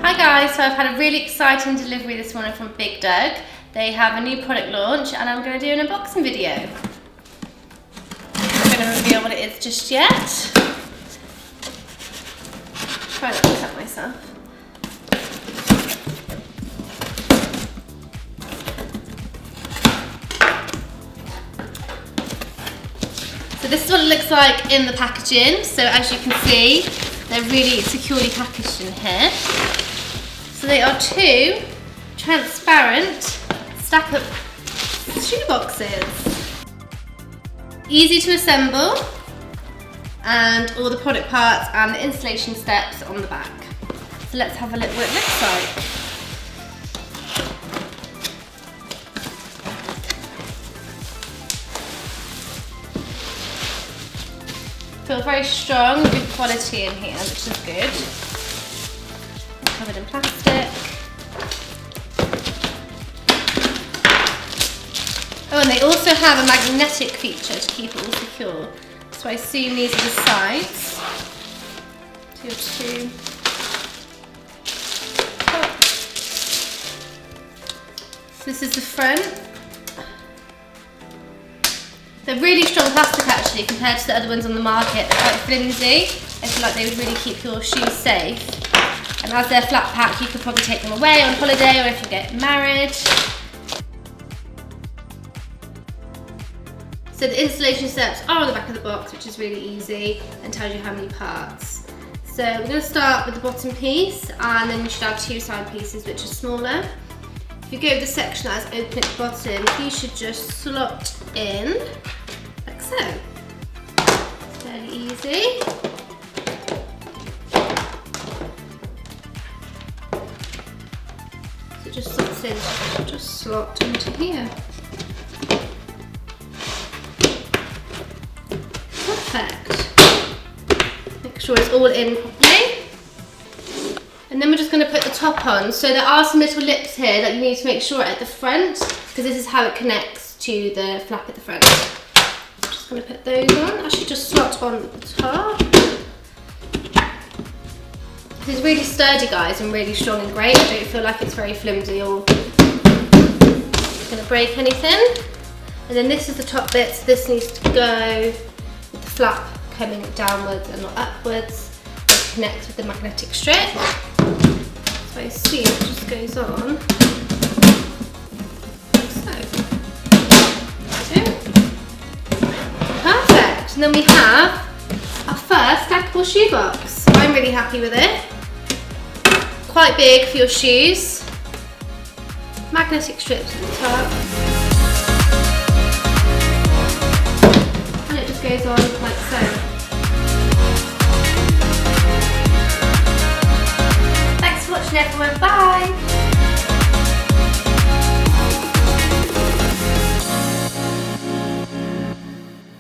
Hi guys, so I've had a really exciting delivery this morning from BiGDUG. They have a new product launch and I'm going to do an unboxing video. I'm not going to reveal what it is just yet. Try not to cut myself. So this is what it looks like in the packaging. So as you can see, they're really securely packaged in here. So they are two transparent stack-up shoe boxes. Easy to assemble, and all the product parts and the installation steps on the back. So let's have a look what it looks like. Feel very strong, good quality in here, which is good. Covered in plastic. Oh, and they also have a magnetic feature to keep it all secure. So I assume these are the sides. Two. So this is the front. They're really strong plastic actually compared to the other ones on the market. They're quite flimsy. I feel like they would really keep your shoes safe. And as they're flat pack, you could probably take them away on holiday or if you get married. So the installation steps are on the back of the box, which is really easy and tells you how many parts. So we're going to start with the bottom piece, and then you should have two side pieces which are smaller. If you go with the section that is open at the bottom, you should just slot in like so. It's fairly easy. So it just slots in, just slot into here. Perfect. Make sure it's all in properly. And then we're just going to put the top on. So there are some little lips here that you need to make sure are at the front, because this is how it connects to the flap at the front. I'm just going to put those on. Actually just slot on at the top. This is really sturdy guys and really strong and great. I don't feel like it's very flimsy or going to break anything. And then this is the top bit, so this needs to go with the flap coming downwards and not upwards. It connects with the magnetic strip. So I assume it just goes on like so. Perfect. And then we have our first stackable shoe box. I'm really happy with it. Quite big for your shoes. Magnetic strips at the top. And it just goes on like so. Thanks for watching everyone, bye!